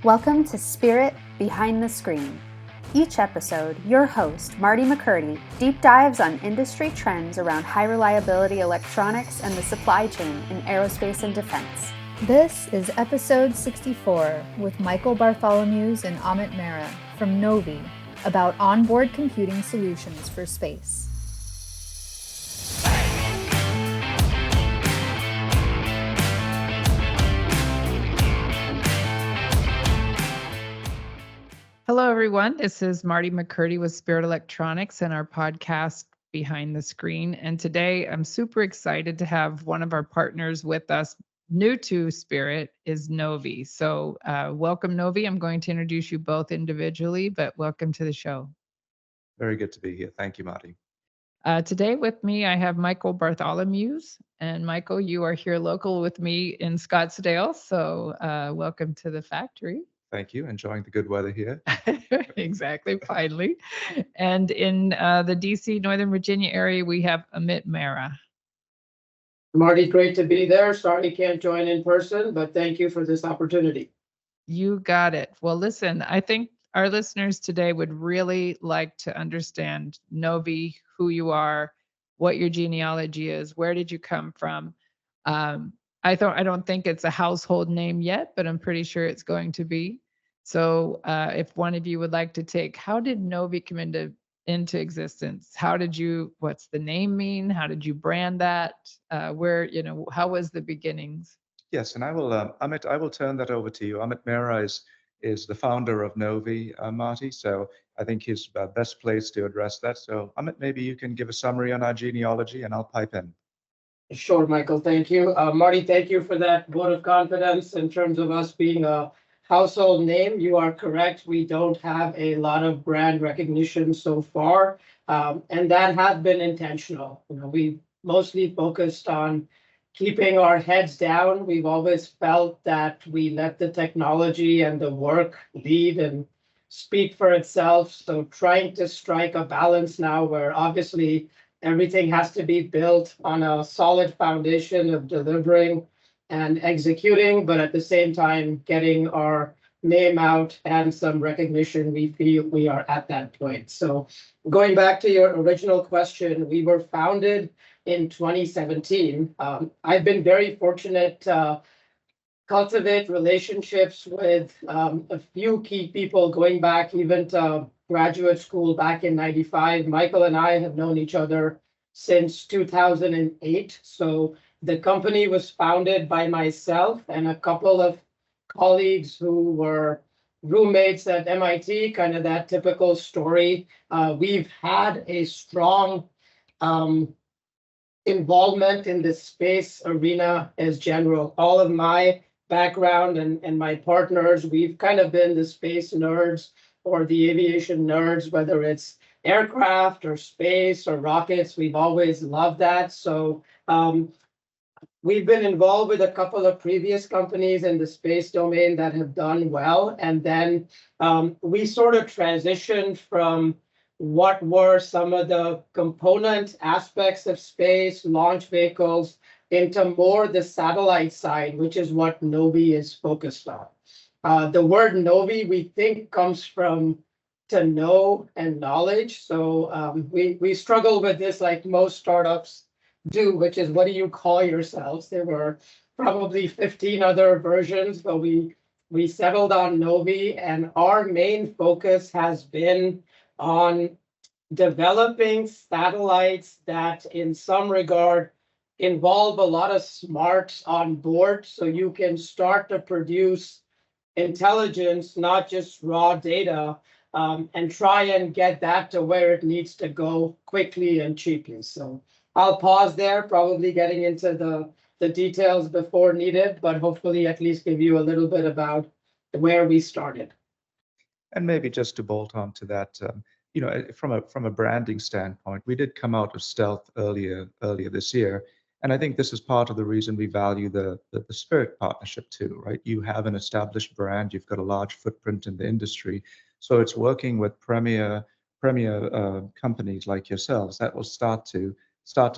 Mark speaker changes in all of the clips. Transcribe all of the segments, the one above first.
Speaker 1: Welcome to Spirit Behind the Screen. Each episode, your host, Marty McCurdy, deep dives on industry trends around high reliability electronics and the supply chain in aerospace and defense. This is episode 64 with Michael Bartholomeusz and Amit Mehra from NOVI about onboard computing solutions for space.
Speaker 2: Hello, everyone. This is Marty McCurdy with Spirit Electronics and our podcast Behind the Screen. And today I'm super excited to have one of our partners with us, new to Spirit, is NOVI. So welcome, NOVI. I'm going to introduce you both individually, but welcome to the show.
Speaker 3: Very good to be here. Thank you, Marty.
Speaker 2: Today with me, I have Michael Bartholomeusz. And Michael, you are here local with me in Scottsdale. So welcome to the factory.
Speaker 3: Thank you. Enjoying the good weather here.
Speaker 2: Exactly, finally. And in the DC, Northern Virginia area, we have Amit Mehra.
Speaker 4: Marty, great to be there. Sorry can't join in person, but thank you for this opportunity.
Speaker 2: You got it. Well, listen, I think our listeners today would really like to understand NOVI, who you are, what your genealogy is, where did you come from? I don't think it's a household name yet, but I'm pretty sure it's going to be. So if one of you would like to take, how did NOVI come into existence? What's the name mean? How did you brand that? How was the beginnings?
Speaker 3: Yes, and I will, Amit, I will turn that over to you. Amit Mehra is the founder of NOVI, Marty. So I think he's best placed to address that. So Amit, maybe you can give a summary on our genealogy and I'll pipe in.
Speaker 4: Sure, Michael, thank you. Marty, thank you for that vote of confidence in terms of us being a household name. You are correct. We don't have a lot of brand recognition so far, and that has been intentional. We mostly focused on keeping our heads down. We've always felt that we let the technology and the work lead and speak for itself. So trying to strike a balance now where obviously everything has to be built on a solid foundation of delivering and executing, but at the same time, getting our name out and some recognition. We feel we are at that point. So going back to your original question, we were founded in 2017. I've been very fortunate to cultivate relationships with a few key people going back even to graduate school back in 95. Michael and I have known each other since 2008. So the company was founded by myself and a couple of colleagues who were roommates at MIT, kind of that typical story. We've had a strong involvement in the space arena as general. All of my background and my partners, we've kind of been the space nerds or the aviation nerds, whether it's aircraft or space or rockets. We've always loved that. So we've been involved with a couple of previous companies in the space domain that have done well. And then we sort of transitioned from what were some of the component aspects of space, launch vehicles, into more the satellite side, which is what NOVI is focused on. The word NOVI, we think, comes from to know and knowledge. So we struggle with this like most startups do, which is, what do you call yourselves? There were probably 15 other versions, but we settled on NOVI, and our main focus has been on developing satellites that in some regard involve a lot of smarts on board, so you can start to produce intelligence, not just raw data, and try and get that to where it needs to go quickly and cheaply. So I'll pause there, probably getting into the details before needed, but hopefully at least give you a little bit about where we started.
Speaker 3: And maybe just to bolt on to that, from a branding standpoint, we did come out of stealth earlier this year. And I think this is part of the reason we value the Spirit partnership too, right? You have an established brand, you've got a large footprint in the industry. So it's working with premier companies like yourselves that will start to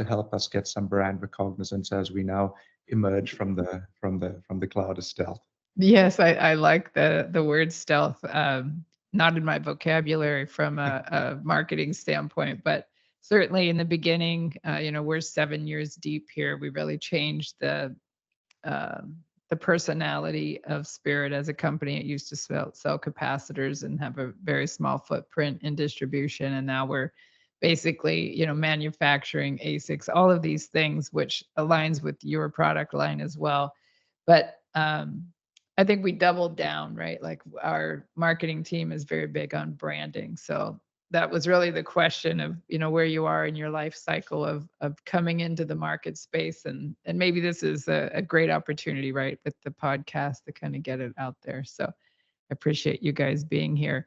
Speaker 3: help us get some brand recognizance as we now emerge from the cloud of stealth.
Speaker 2: Yes, I like the word stealth. Not in my vocabulary from a marketing standpoint, but certainly in the beginning, we're 7 years deep here. We really changed the personality of Spirit as a company. It used to sell capacitors and have a very small footprint in distribution, and now we're basically, manufacturing ASICs, all of these things, which aligns with your product line as well. But I think we doubled down, right? Like our marketing team is very big on branding. So that was really the question of, where you are in your life cycle of coming into the market space. And maybe this is a great opportunity, right, with the podcast to kind of get it out there. So I appreciate you guys being here.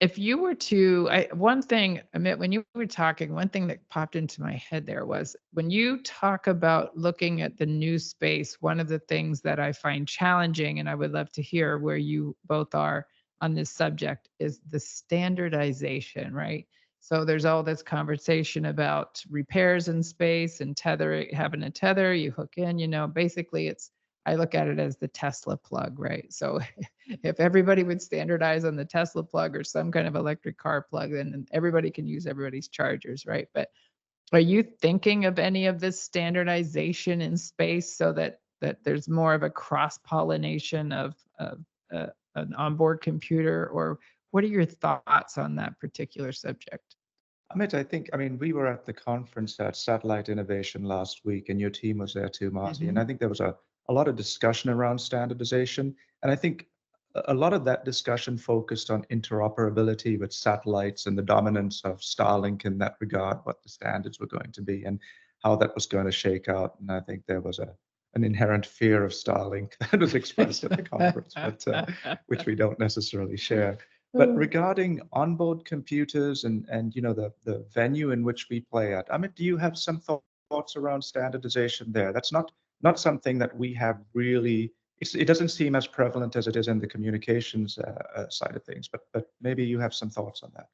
Speaker 2: If you were to, one thing, Amit, when you were talking, one thing that popped into my head there was when you talk about looking at the new space, one of the things that I find challenging, and I would love to hear where you both are on this subject, is the standardization, right? So there's all this conversation about repairs in space and having a tether, you hook in, basically I look at it as the Tesla plug, right? So if everybody would standardize on the Tesla plug or some kind of electric car plug, then everybody can use everybody's chargers, right? But are you thinking of any of this standardization in space so that there's more of a cross-pollination of an onboard computer, or what are your thoughts on that particular subject?
Speaker 3: Amit, we were at the conference at Satellite Innovation last week, and your team was there too, Marti. And I think there was a lot of discussion around standardization. And I think a lot of that discussion focused on interoperability with satellites and the dominance of Starlink in that regard, what the standards were going to be and how that was going to shake out. And I think there was an inherent fear of Starlink that was expressed at the conference, which we don't necessarily share. But regarding onboard computers and the venue in which we play at, Amit, do you have some thoughts around standardization there? That's not something that we have really. It doesn't seem as prevalent as it is in the communications side of things, but maybe you have some thoughts on that.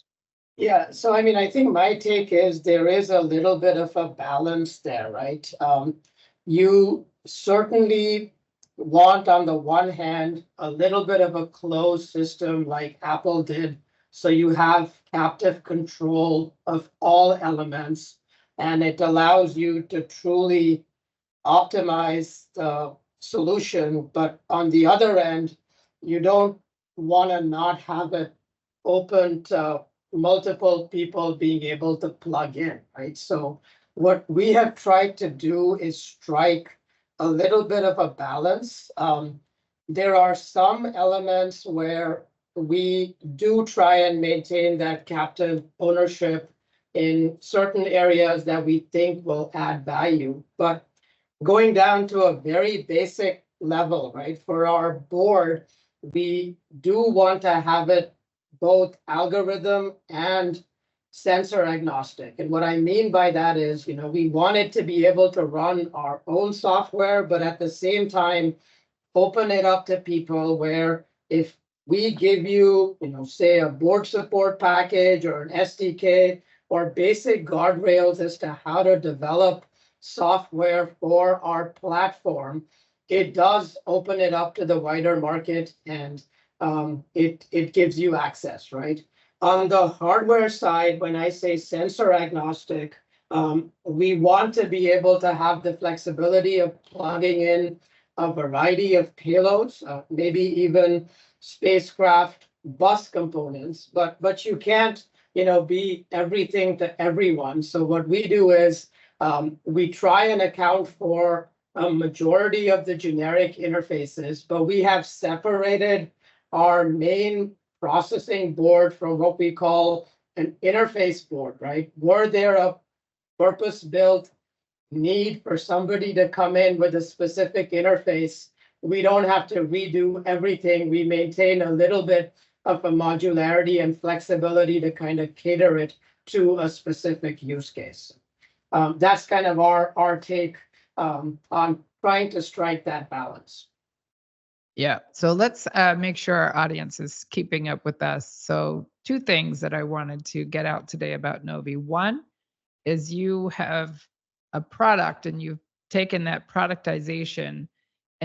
Speaker 4: Yeah, so I think my take is there is a little bit of a balance there, right? You certainly want, on the one hand, a little bit of a closed system like Apple did. So you have captive control of all elements, and it allows you to truly optimize the solution. But on the other end, you don't want to not have it open to multiple people being able to plug in, right? So what we have tried to do is strike a little bit of a balance. There are some elements where we do try and maintain that captive ownership in certain areas that we think will add value. But going down to a very basic level, right? For our board, we do want to have it both algorithm and sensor agnostic. And what I mean by that is, we want it to be able to run our own software, but at the same time, open it up to people where if we give you, say a board support package or an SDK or basic guardrails as to how to develop software for our platform, it does open it up to the wider market, and it gives you access, right? On the hardware side, when I say sensor agnostic, we want to be able to have the flexibility of plugging in a variety of payloads, maybe even spacecraft bus components, but you can't, be everything to everyone. So what we do is we try and account for a majority of the generic interfaces, but we have separated our main processing board from what we call an interface board, right? Were there a purpose-built need for somebody to come in with a specific interface, we don't have to redo everything. We maintain a little bit of a modularity and flexibility to kind of cater it to a specific use case. That's kind of our take on trying to strike that balance.
Speaker 2: Yeah. So let's make sure our audience is keeping up with us. So 2 things that I wanted to get out today about NOVI. One is you have a product and you've taken that productization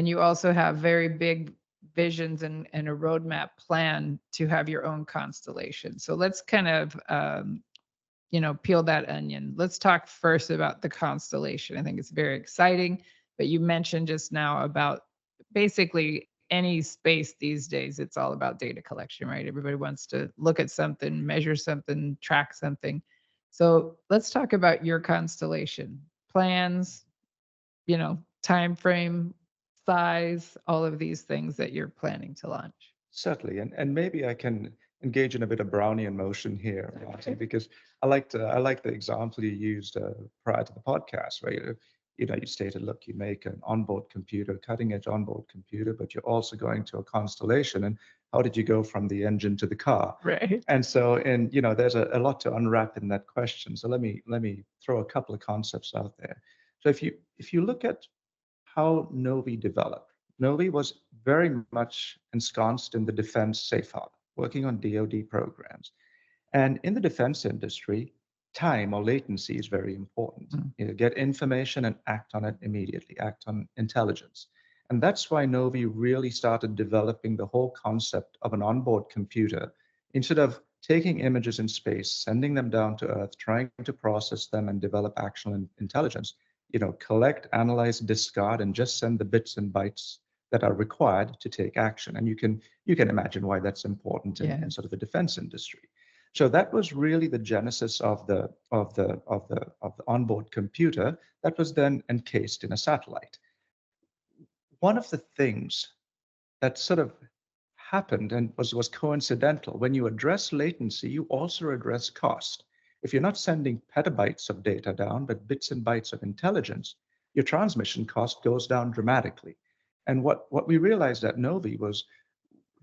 Speaker 2: And you also have very big visions and a roadmap plan to have your own constellation. So let's kind of, peel that onion. Let's talk first about the constellation. I think it's very exciting, but you mentioned just now about basically any space these days, it's all about data collection, right? Everybody wants to look at something, measure something, track something. So let's talk about your constellation plans, time frame, size, all of these things that you're planning to launch.
Speaker 3: Certainly, and maybe I can engage in a bit of Brownian motion here, Marti, because I like the example you used prior to the podcast, where you stated, look, you make an onboard computer, cutting edge onboard computer, but you're also going to a constellation. And how did you go from the engine to the car?
Speaker 2: Right.
Speaker 3: And so, there's a lot to unwrap in that question. So let me throw a couple of concepts out there. So if you look at how NOVI developed, NOVI was very much ensconced in the defense safe harbor, working on DOD programs. And in the defense industry, time or latency is very important. Get information and act on it immediately, act on intelligence. And that's why NOVI really started developing the whole concept of an onboard computer. Instead of taking images in space, sending them down to Earth, trying to process them and develop actionable intelligence, collect, analyze, discard, and just send the bits and bytes that are required to take action. And you can imagine why that's important in sort of the defense industry. So that was really the genesis of the onboard computer that was then encased in a satellite. One of the things that sort of happened and was coincidental, when you address latency, you also address cost. If you're not sending petabytes of data down, but bits and bytes of intelligence, your transmission cost goes down dramatically. And what we realized at NOVI was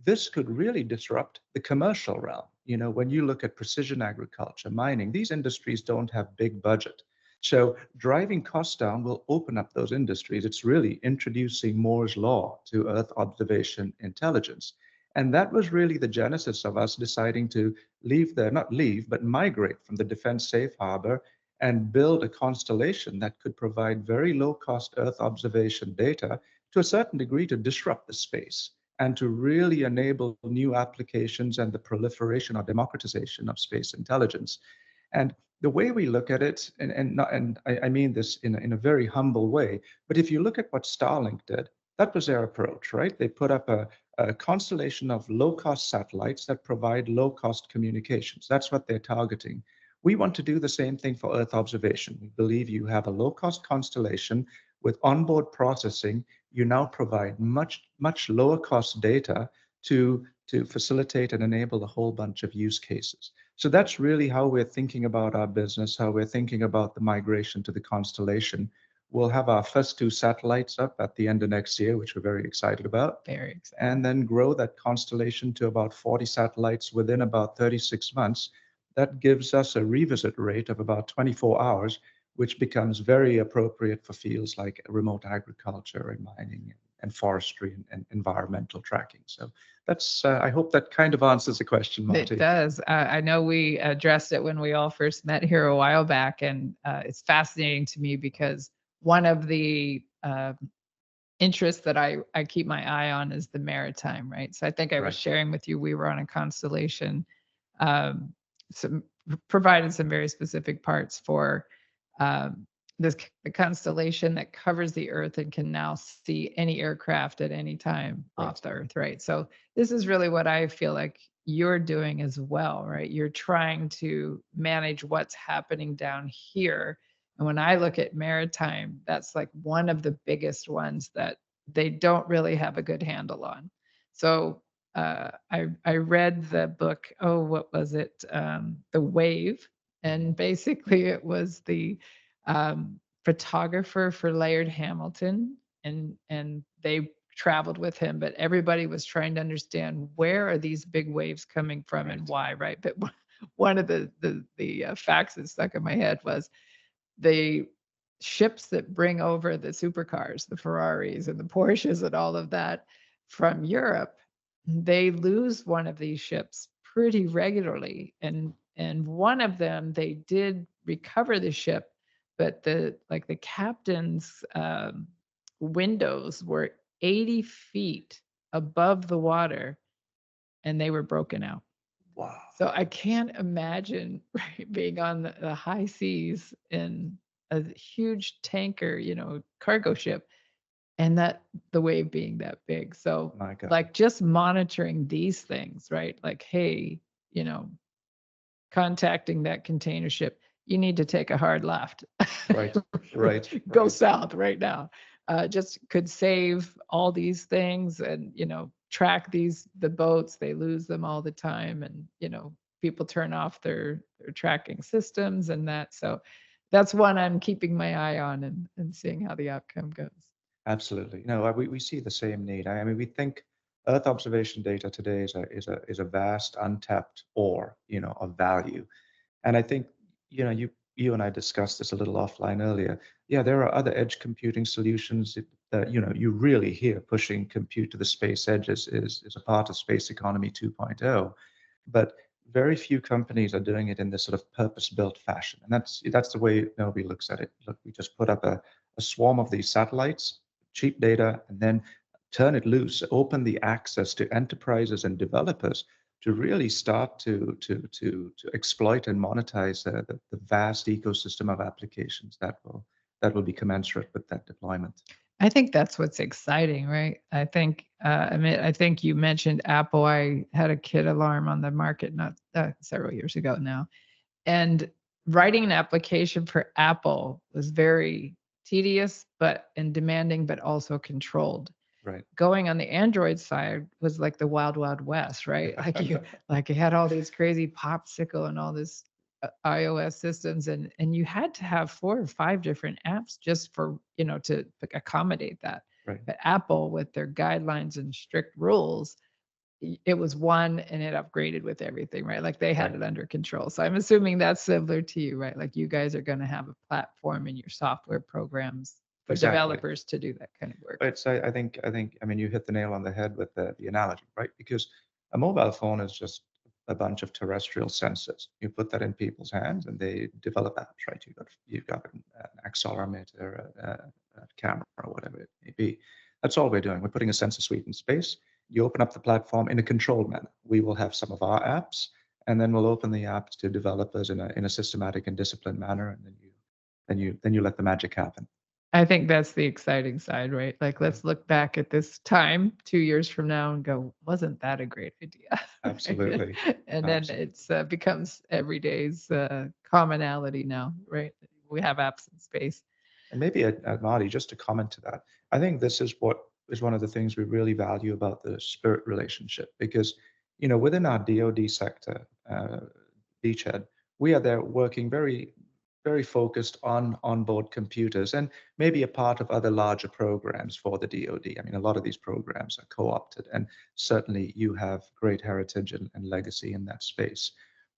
Speaker 3: this could really disrupt the commercial realm. When you look at precision agriculture, mining, these industries don't have big budget. So driving costs down will open up those industries. It's really introducing Moore's law to Earth observation intelligence. And that was really the genesis of us deciding to migrate from the defense safe harbor and build a constellation that could provide very low cost Earth observation data to a certain degree to disrupt the space and to really enable new applications and the proliferation or democratization of space intelligence. And the way we look at it, and I mean this in a very humble way, but if you look at what Starlink did, that was their approach, right? They put up a constellation of low-cost satellites that provide low-cost communications. That's what they're targeting. We want to do the same thing for Earth observation. We believe you have a low-cost constellation with onboard processing. You now provide much lower cost data to facilitate and enable a whole bunch of use cases. So that's really how we're thinking about our business, how we're thinking about the migration to the constellation. We'll have our first 2 satellites up at the end of next year, which we're very excited about.
Speaker 2: Very excited.
Speaker 3: And then grow that constellation to about 40 satellites within about 36 months. That gives us a revisit rate of about 24 hours, which becomes very appropriate for fields like remote agriculture and mining and forestry and environmental tracking. So that's, I hope that kind of answers the question, Marti.
Speaker 2: It does. I know we addressed it when we all first met here a while back, and it's fascinating to me because one of the interests that I keep my eye on is the maritime, right? So I think I was sharing with you, we were on a constellation, provided some very specific parts for the constellation that covers the Earth and can now see any aircraft at any time off the Earth, right? So this is really what I feel like you're doing as well, right? You're trying to manage what's happening down here. And when I look at maritime, that's like one of the biggest ones that they don't really have a good handle on. So I read the book, what was it? The Wave. And basically it was the photographer for Laird Hamilton, and they traveled with him, but everybody was trying to understand where are these big waves coming from and why, right? But one of the facts that stuck in my head was the ships that bring over the supercars, the Ferraris and the Porsches and all of that from Europe, they lose one of these ships pretty regularly. And one of them, they did recover the ship, but the captain's windows were 80 feet above the water, and they were broken out.
Speaker 3: Wow.
Speaker 2: So I can't imagine, right, being on the high seas in a huge tanker, cargo ship, and that the wave being that big. So
Speaker 3: My God.
Speaker 2: like just monitoring these things, right? Like, hey, contacting that container ship, you need to take a hard left.
Speaker 3: Right, right,
Speaker 2: Go
Speaker 3: right.
Speaker 2: south right now. Just could save all these things and, track the boats. They lose them all the time. And, people turn off their tracking systems and that. So that's one I'm keeping my eye on and seeing how the outcome goes.
Speaker 3: Absolutely. No, we see the same need. I mean, we think Earth observation data today is a vast untapped ore, of value. And I think, you and I discussed this a little offline earlier. Yeah, there are other edge computing solutions that, you really hear pushing compute to the space edges is a part of space economy 2.0. But very few companies are doing it in this sort of purpose-built fashion. And that's the way Novi looks at it. Look, we just put up a swarm of these satellites, cheap data, and then turn it loose, open the access to enterprises and developers to really start to exploit and monetize the vast ecosystem of applications that will be commensurate with that deployment.
Speaker 2: I think that's what's exciting, right? I think, Amit, I think you mentioned Apple. I had a kid alarm on the market not several years ago now, and writing an application for Apple was very tedious, and demanding, but also controlled.
Speaker 3: Right.
Speaker 2: Going on the Android side was like the wild, wild west, right? Like you had all these crazy popsicle and all this iOS systems, and you had to have 4 or 5 different apps just for to accommodate that.
Speaker 3: Right.
Speaker 2: But Apple, with their guidelines and strict rules, it was one and it upgraded with everything, right? Like they had
Speaker 3: Right.
Speaker 2: it under control. So I'm assuming that's similar to you, right? Like you guys are going to have a platform in your software programs for
Speaker 3: Exactly.
Speaker 2: developers to do that kind of work.
Speaker 3: I think, I mean, you hit the nail on the head with the analogy, right? Because a mobile phone is just a bunch of terrestrial sensors. You put that in people's hands and they develop apps, right? You've got an accelerometer, a camera, or whatever it may be. That's all we're doing. We're putting a sensor suite in space. You open up the platform in a controlled manner. We will have some of our apps, and then we'll open the apps to developers in a systematic and disciplined manner, and then you let the magic happen.
Speaker 2: I think that's the exciting side, right? Like, let's look back at this time 2 years from now and go, wasn't that a great idea?
Speaker 3: Absolutely.
Speaker 2: And then
Speaker 3: Absolutely.
Speaker 2: it's becomes everyday's commonality now, right? We have apps in space.
Speaker 3: And maybe, Marti, just to comment to that, I think this is what is one of the things we really value about the Spirit relationship, because, within our DOD sector, beachhead, we are there working very, very focused on onboard computers and maybe a part of other larger programs for the DOD. I mean, a lot of these programs are co-opted, and certainly you have great heritage and legacy in that space.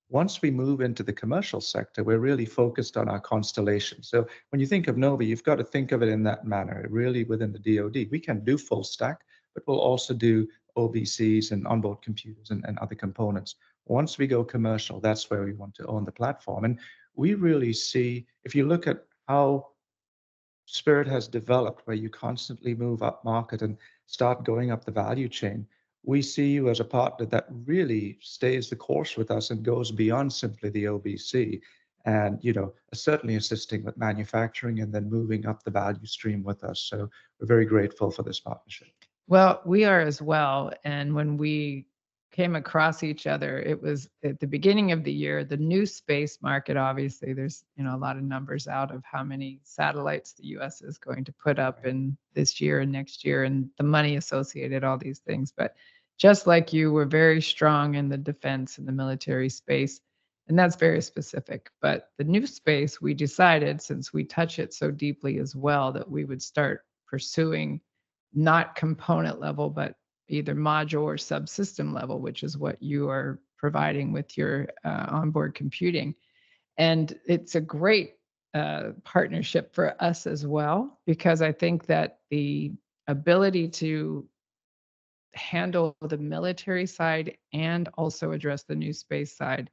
Speaker 3: Once we move into the commercial sector, we're really focused on our constellation. So when you think of NOVI, you've got to think of it in that manner. Really, within the DoD, we can do full stack, but we'll also do OBCs and onboard computers and other components. Once we go commercial, that's where we want to own the platform. And we really see, if you look at how Spirit has developed, where you constantly move up market and start going up the value chain, we see you as a partner that really stays the course with us and goes beyond simply the OBC, and certainly assisting with manufacturing and then moving up the value stream with us. So we're very grateful for this partnership.
Speaker 2: Well, we are as well. And when we came across each other, it was at the beginning of the year. The new space market, obviously, there's a lot of numbers out of how many satellites the US is going to put up in this year and next year, and the money associated, all these things. But just like you, we're very strong in the defense and the military space, and that's very specific. But the new space, we decided, since we touch it so deeply as well, that we would start pursuing not component level, but either module or subsystem level, which is what you are providing with your onboard computing. And it's a great partnership for us as well, because I think that the ability to handle the military side and also address the new space side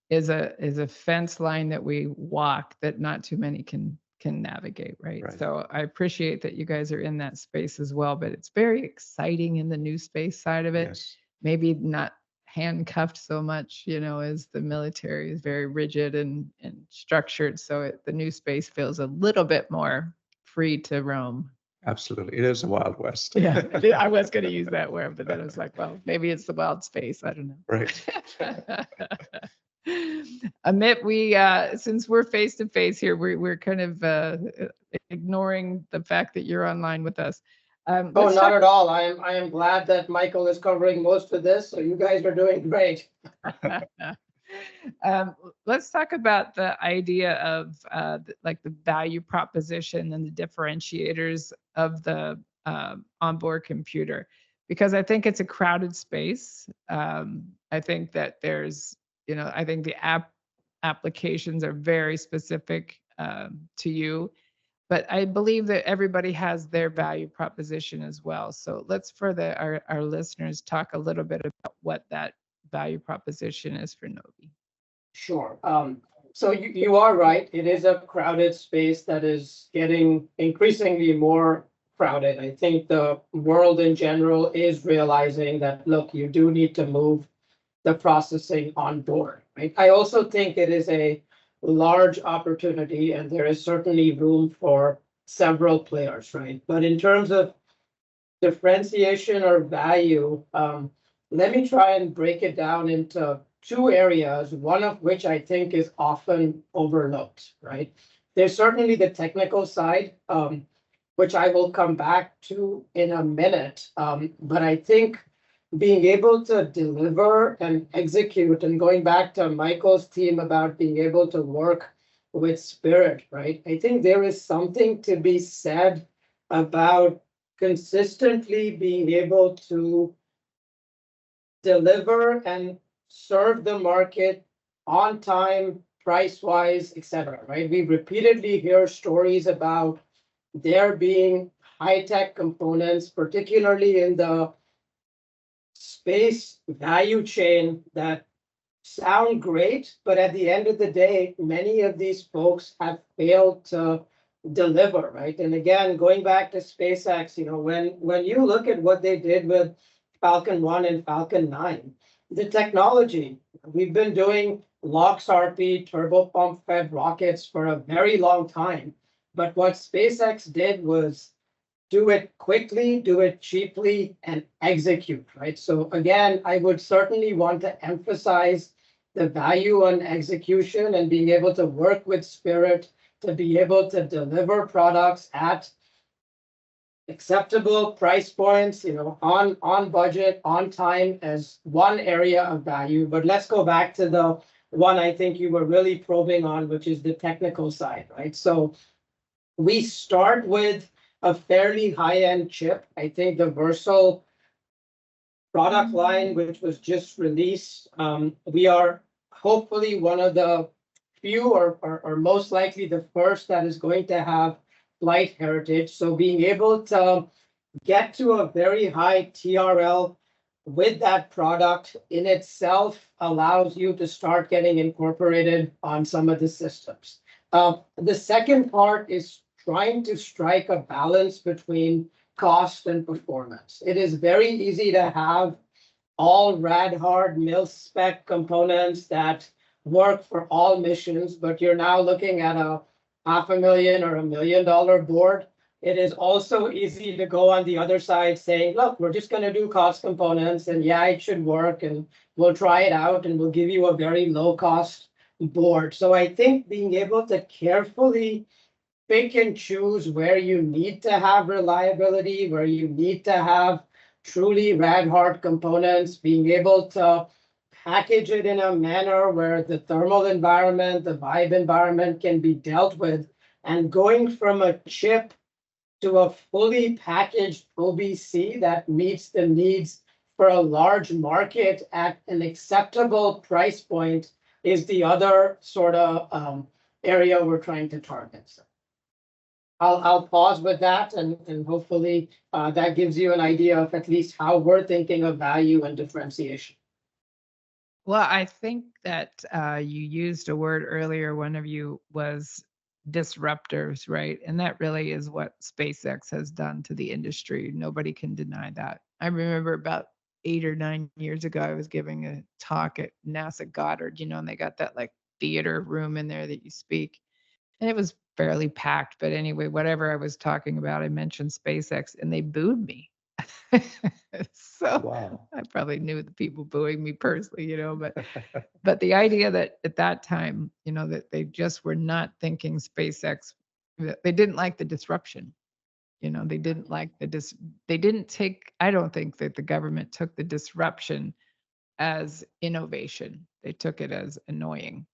Speaker 2: is a fence line that we walk that not too many can can navigate, right?
Speaker 3: Right.
Speaker 2: So I appreciate that you guys are in that space as well, but it's very exciting in the new space side of it.
Speaker 3: Yes.
Speaker 2: Maybe not handcuffed so much, as the military is very rigid and structured. So the new space feels a little bit more free to roam.
Speaker 3: Absolutely. It is a Wild West.
Speaker 2: Yeah, I was going to use that word, but then I was like, well, maybe it's the wild space. I don't know.
Speaker 3: Right.
Speaker 2: Amit, we since we're face to face here, we're kind of ignoring the fact that you're online with us.
Speaker 4: Oh, not at all. I am glad that Michael is covering most of this, so you guys are doing great.
Speaker 2: Let's talk about the idea of like the value proposition and the differentiators of the onboard computer, because I think it's a crowded space. I think that there's, I think the applications are very specific to you, but I believe that everybody has their value proposition as well. So let's, for our listeners, talk a little bit about what that value proposition is for NOVI.
Speaker 4: Sure. So you are right. It is a crowded space that is getting increasingly more crowded. I think the world in general is realizing that, look, you do need to move the processing on board, right? I also think it is a large opportunity, and there is certainly room for several players, right? But in terms of differentiation or value, let me try and break it down into two areas, one of which I think is often overlooked, right? There's certainly the technical side, which I will come back to in a minute. But I think being able to deliver and execute, and going back to Michael's theme about being able to work with Spirit, right? I think there is something to be said about consistently being able to deliver and serve the market on time, price-wise, etc. Right? We repeatedly hear stories about there being high-tech components, particularly in the space value chain, that sound great, but at the end of the day, many of these folks have failed to deliver, right? And again, going back to SpaceX, when you look at what they did with Falcon 1 and Falcon 9, the technology, we've been doing LOX-RP turbopump fed rockets for a very long time. But what SpaceX did was do it quickly, do it cheaply, and execute, right? So again, I would certainly want to emphasize the value on execution and being able to work with Spirit to be able to deliver products at acceptable price points, on budget, on time, as one area of value. But let's go back to the one I think you were really probing on, which is the technical side, right? So we start with a fairly high-end chip. I think the Versal product line, which was just released, we are hopefully one of the few, or most likely the first, that is going to have flight heritage. So being able to get to a very high TRL with that product in itself allows you to start getting incorporated on some of the systems. The second part is trying to strike a balance between cost and performance. It is very easy to have all rad-hard mil-spec components that work for all missions, but you're now looking at a $500,000 or $1 million board. It is also easy to go on the other side saying, look, we're just going to do cost components, and yeah, it should work, and we'll try it out, and we'll give you a very low-cost board. So I think being able to carefully pick and choose where you need to have reliability, where you need to have truly rad-hard components, being able to package it in a manner where the thermal environment, the vibe environment can be dealt with, and going from a chip to a fully packaged OBC that meets the needs for a large market at an acceptable price point is the other sort of area we're trying to target. So I'll pause with that, and hopefully that gives you an idea of at least how we're thinking of value and differentiation.
Speaker 2: Well, I think that you used a word earlier. One of you was disruptors, right? And that really is what SpaceX has done to the industry. Nobody can deny that. I remember about 8 or 9 years ago, I was giving a talk at NASA Goddard, and they got that like theater room in there that you speak. And it was fairly packed. But anyway, whatever I was talking about, I mentioned SpaceX and they booed me. So
Speaker 3: Wow.
Speaker 2: I probably knew the people booing me personally, but the idea that at that time, that they just were not thinking SpaceX, they didn't like the disruption. They didn't like they didn't take, I don't think that the government took the disruption as innovation. They took it as annoying.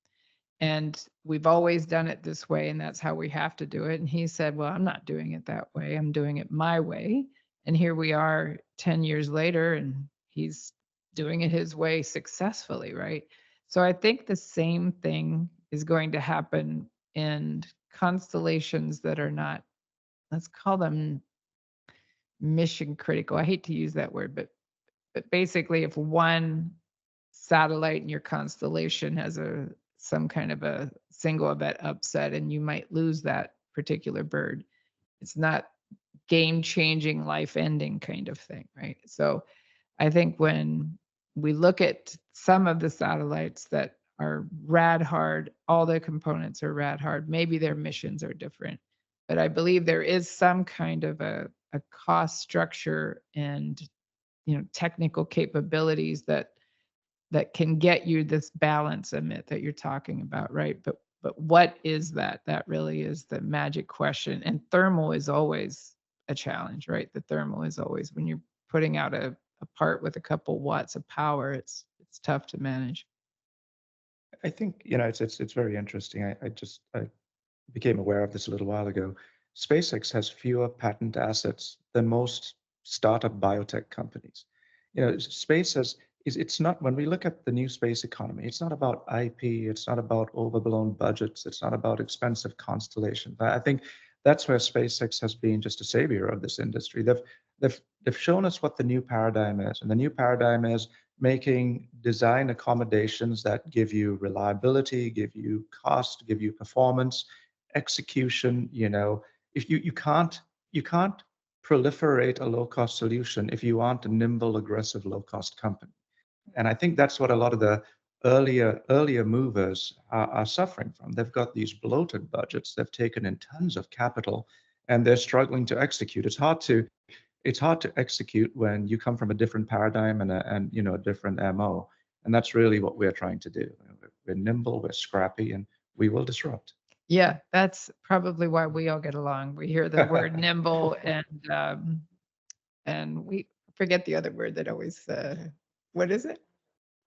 Speaker 2: And we've always done it this way, and that's how we have to do it. And he said, well, I'm not doing it that way. I'm doing it my way. And here we are 10 years later, and he's doing it his way successfully, right? So I think the same thing is going to happen in constellations that are not, let's call them mission critical. I hate to use that word, but basically if one satellite in your constellation has some kind of a single event upset and you might lose that particular bird, it's not game-changing, life-ending kind of thing, right? So I think when we look at some of the satellites that are rad hard, all the components are rad hard, maybe their missions are different, but I believe there is some kind of a cost structure and technical capabilities that can get you this balance, Amit, that you're talking about, right? But what is that? That really is the magic question. And thermal is always a challenge, right? The thermal is always, when you're putting out a part with a couple watts of power, it's tough to manage.
Speaker 3: I think, it's very interesting. I became aware of this a little while ago. SpaceX has fewer patent assets than most startup biotech companies. Space it's not, when we look at the new space economy, it's not about IP, it's not about overblown budgets, it's not about expensive constellations. I think that's where SpaceX has been just a savior of this industry. They've shown us what the new paradigm is, and the new paradigm is making design accommodations that give you reliability, give you cost, give you performance, execution. If you can't proliferate a low-cost solution if you aren't a nimble, aggressive, low-cost company. And I think that's what a lot of the earlier movers are suffering from. They've got these bloated budgets, they've taken in tons of capital, and they're struggling to execute. It's hard to execute when you come from a different paradigm and a different MO. And that's really what we're trying to do. We're nimble, we're scrappy, and we will disrupt.
Speaker 2: Yeah, that's probably why we all get along. We hear the word nimble and we forget the other word that always, what is it?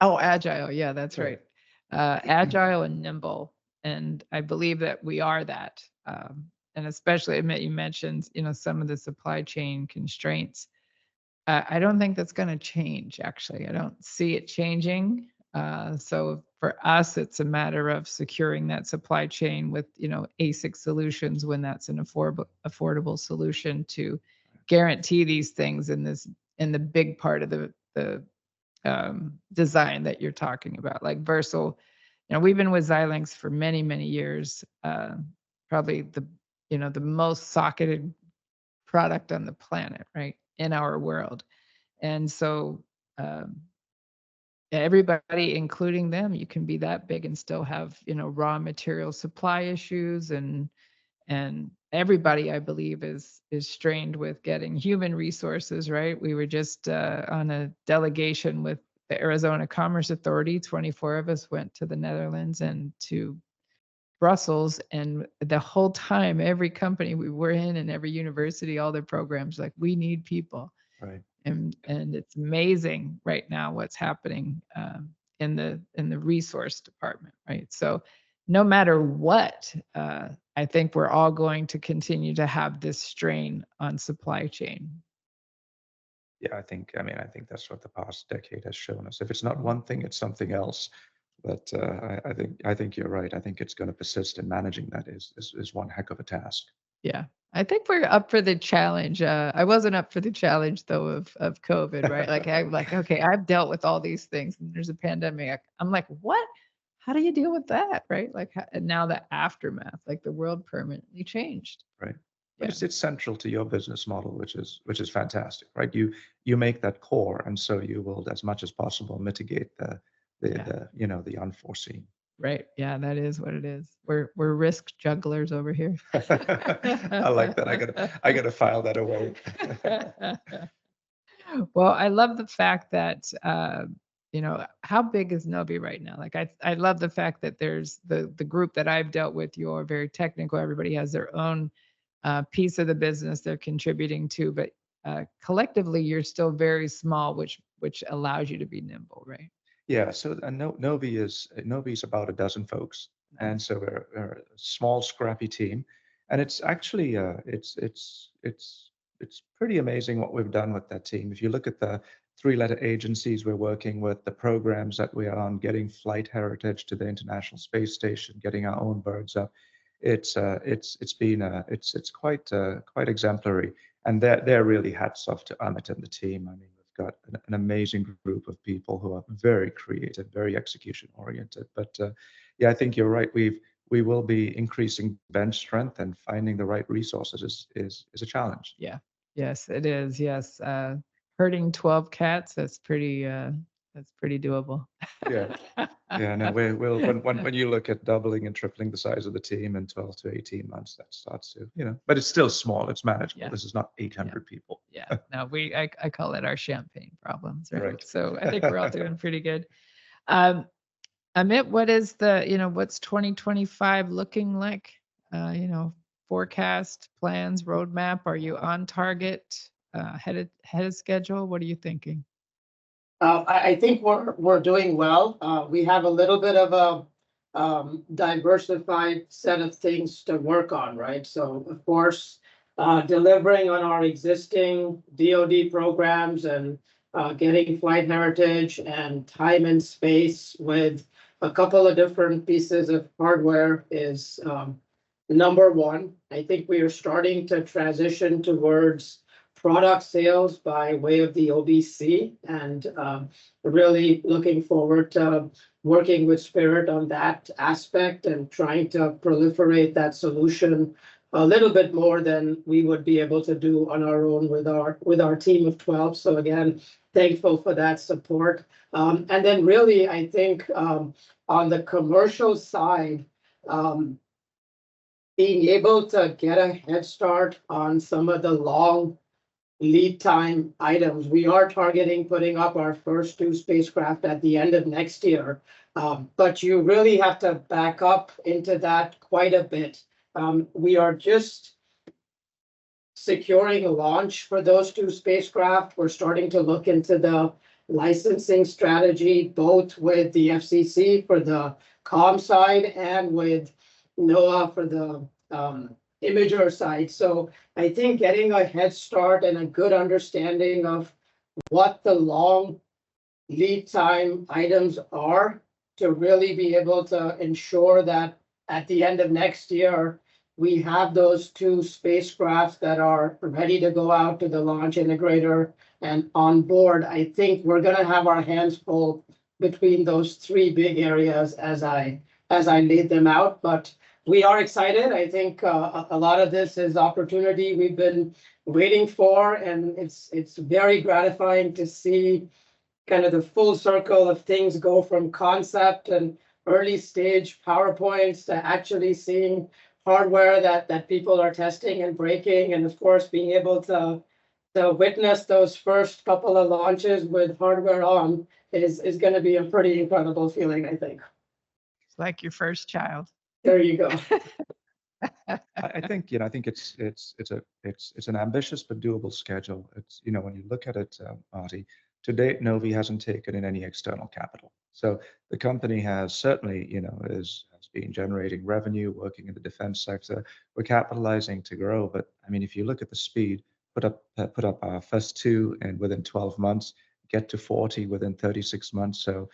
Speaker 2: Oh, agile. Yeah, that's right. Agile and nimble. And I believe that we are that. And especially, Amit, you mentioned, some of the supply chain constraints. I don't think that's going to change, actually. I don't see it changing. So for us, it's a matter of securing that supply chain with, ASIC solutions when that's an affordable solution to guarantee these things in the big part of the design that you're talking about, like Versal. We've been with Xilinx for many, many years. Probably the most socketed product on the planet, right, in our world. And so everybody, including them, you can be that big and still have, raw material supply issues, and everybody, I believe, is strained with getting human resources, right? We were just on a delegation with the Arizona Commerce Authority. 24 of us went to the Netherlands and to Brussels, and the whole time, every company we were in and every university, all their programs, like, we need people.
Speaker 3: Right.
Speaker 2: And it's amazing right now what's happening in the resource department, right? So no matter what, I think we're all going to continue to have this strain on supply chain.
Speaker 3: Yeah, I think that's what the past decade has shown us. If it's not one thing, it's something else. But I think you're right. I think it's going to persist, and managing that is one heck of a task.
Speaker 2: Yeah, I think we're up for the challenge. I wasn't up for the challenge though of COVID, right? I'm like, okay, I've dealt with all these things, and there's a pandemic. I'm like, what? how do you deal with that, right? Like, and now the aftermath, like the world permanently changed.
Speaker 3: Right.
Speaker 2: Yeah.
Speaker 3: But it's central to your business model, which is fantastic, right? You make that core, and so you will, as much as possible, mitigate the unforeseen.
Speaker 2: Right. Yeah, that is what it is. We're risk jugglers over here.
Speaker 3: I like that. I gotta file that away.
Speaker 2: Well, I love the fact that how big is NOVI right now? Like I love the fact that there's the group that I've dealt with. You're very technical. Everybody has their own piece of the business they're contributing to, but collectively you're still very small, which allows you to be nimble, right?
Speaker 3: Yeah. So NOVI is about a dozen folks, and so we're a small, scrappy team, and it's actually it's pretty amazing what we've done with that team. If you look at the three-letter agencies we're working with, the programs that we are on, getting flight heritage to the International Space Station, getting our own birds up, it's quite exemplary, and they're really hats off to Amit and the team. I mean, we've got an amazing group of people who are very creative, very execution oriented. But yeah, I think you're right. We will be increasing bench strength, and finding the right resources is a challenge.
Speaker 2: Yeah. Yes, it is. Yes. Herding 12 cats, that's pretty doable.
Speaker 3: Yeah. Yeah, no, we'll when you look at doubling and tripling the size of the team in 12 to 18 months, that starts to, but it's still small, it's manageable.
Speaker 2: Yeah.
Speaker 3: This is not 800 people.
Speaker 2: Yeah. No, I call it our champagne problems, right?
Speaker 3: Right.
Speaker 2: So I think we're all doing pretty good. Amit, what's 2025 looking like? Forecast, plans, roadmap. Are you on target? Ahead of schedule? What are you thinking?
Speaker 4: I think we're doing well. We have a little bit of a diversified set of things to work on, right? So of course, delivering on our existing DOD programs and getting flight heritage and time and space with a couple of different pieces of hardware is number one. I think we are starting to transition towards product sales by way of the OBC, and really looking forward to working with Spirit on that aspect and trying to proliferate that solution a little bit more than we would be able to do on our own with our team of 12. So again, thankful for that support. And then really, I think on the commercial side, being able to get a head start on some of the long lead time items. We are targeting putting up our first 2 spacecraft at the end of next year, but you really have to back up into that quite a bit. We are just securing a launch for those 2 spacecraft. We're starting to look into the licensing strategy, both with the FCC for the comm side and with NOAA for the imager side. So I think getting a head start and a good understanding of what the long lead time items are to really be able to ensure that at the end of next year, we have those 2 spacecraft that are ready to go out to the launch integrator and on board. I think we're going to have our hands full between those 3 big areas as I laid them out, but we are excited. I think a lot of this is opportunity we've been waiting for, and it's very gratifying to see kind of the full circle of things go from concept and early stage PowerPoints to actually seeing hardware that people are testing and breaking, and of course being able to witness those first couple of launches with hardware on is going to be a pretty incredible feeling, I think.
Speaker 2: It's like your first child.
Speaker 4: There you go.
Speaker 3: I think it's an ambitious but doable schedule. It's when you look at it, Marti, to date, NOVI hasn't taken in any external capital. So the company has certainly has been generating revenue, working in the defense sector. We're capitalizing to grow, but I mean, if you look at the speed, put up our first 2 and within 12 months, get to 40 within 36 months. So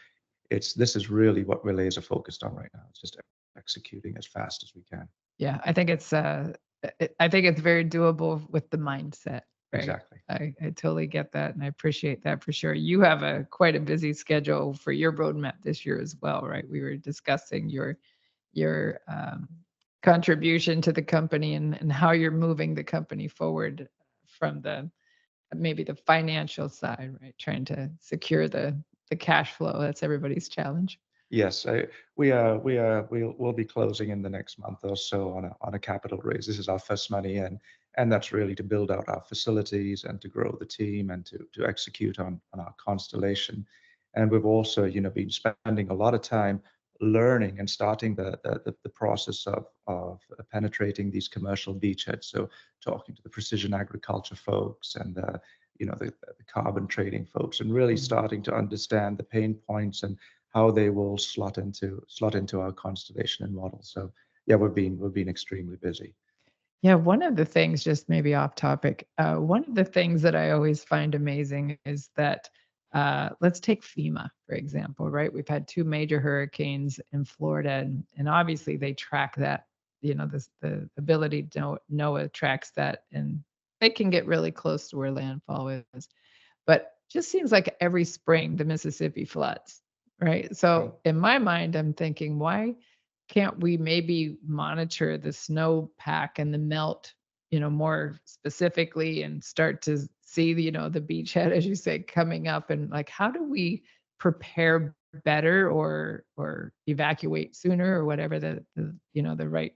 Speaker 3: this is really what we're laser focused on right now. It's just executing as fast as we can.
Speaker 2: Yeah, I think it's very doable with the mindset. Right.
Speaker 3: Exactly.
Speaker 2: I totally get that, and I appreciate that for sure. You have quite a busy schedule for your roadmap this year as well, right? We were discussing your contribution to the company and how you're moving the company forward from maybe the financial side, right? Trying to secure the cash flow. That's everybody's challenge.
Speaker 3: Yes, we'll be closing in the next month or so on a capital raise. This is our first money in, and that's really to build out our facilities and to grow the team and to execute on our constellation. And we've also, been spending a lot of time learning and starting the process of penetrating these commercial beachheads. So talking to the precision agriculture folks and the carbon trading folks, and really starting to understand the pain points and how they will slot into our constellation and model. So yeah, we've been extremely busy.
Speaker 2: Yeah, one of the things, just maybe off topic, one of the things that I always find amazing is that let's take FEMA, for example, right? We've had 2 major hurricanes in Florida, and obviously they track that, the ability to NOAA tracks that, and they can get really close to where landfall is. But just seems like every spring the Mississippi floods, right? So in my mind, I'm thinking, why can't we maybe monitor the snowpack and the melt, more specifically, and start to see, the beachhead, as you say, coming up, and like, how do we prepare better or evacuate sooner, or whatever the right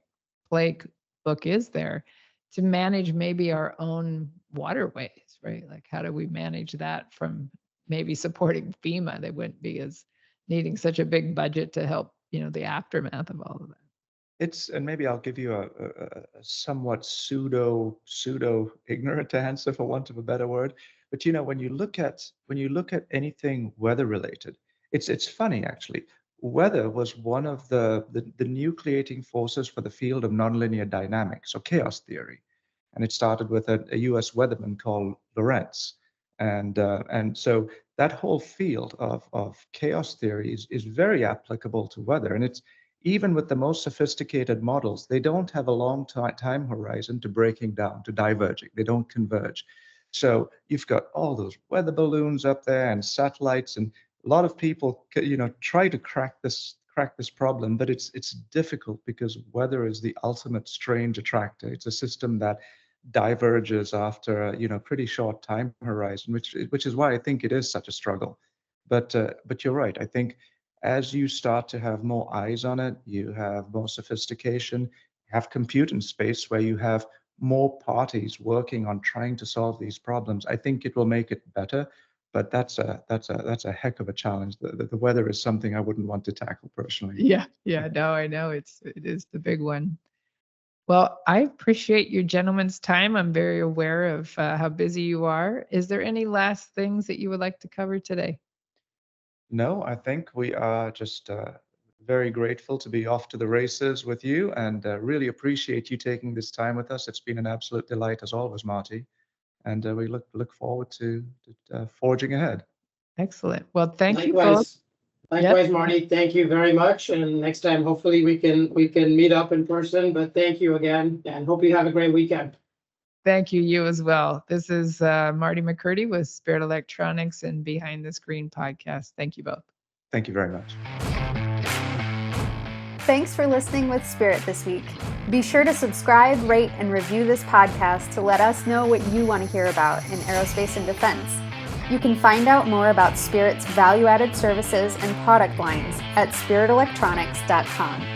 Speaker 2: playbook is there to manage maybe our own waterways, right? Like, how do we manage that from maybe supporting FEMA? They wouldn't be as needing such a big budget to help, the aftermath of all of that.
Speaker 3: And maybe I'll give you a somewhat pseudo ignorant answer, for want of a better word. But when you look at anything weather related, it's funny actually. Weather was one of the nucleating forces for the field of nonlinear dynamics, or chaos theory, and it started with a U.S. weatherman called Lorentz, and so that whole field of chaos theory is very applicable to weather, and it's even with the most sophisticated models, they don't have a long time horizon to breaking down, to diverging. They don't converge. So you've got all those weather balloons up there and satellites, and a lot of people, try to crack this problem, but it's difficult because weather is the ultimate strange attractor. It's a system that diverges after a pretty short time horizon, which is why I think it is such a struggle. But you're right. I think as you start to have more eyes on it, you have more sophistication, you have compute in space where you have more parties working on trying to solve these problems. I think it will make it better, but that's a heck of a challenge. The weather is something I wouldn't want to tackle personally.
Speaker 2: Yeah, no, I know it is the big one. Well, I appreciate your gentlemen's time. I'm very aware of how busy you are. Is there any last things that you would like to cover today?
Speaker 3: No, I think we are just very grateful to be off to the races with you, and really appreciate you taking this time with us. It's been an absolute delight as always, Marti, and we look forward to forging ahead.
Speaker 2: Excellent. Well, thank you
Speaker 4: Likewise.
Speaker 2: both.
Speaker 4: Likewise, Marti, thank you very much. And next time, hopefully we can meet up in person, but thank you again, and hope you have a great weekend.
Speaker 2: Thank you, you as well. This is Marti McCurdy with Spirit Electronics and Behind the Screen podcast. Thank you both.
Speaker 3: Thank you very much.
Speaker 1: Thanks for listening with Spirit this week. Be sure to subscribe, rate, and review this podcast to let us know what you want to hear about in aerospace and defense. You can find out more about Spirit's value-added services and product lines at spiritelectronics.com.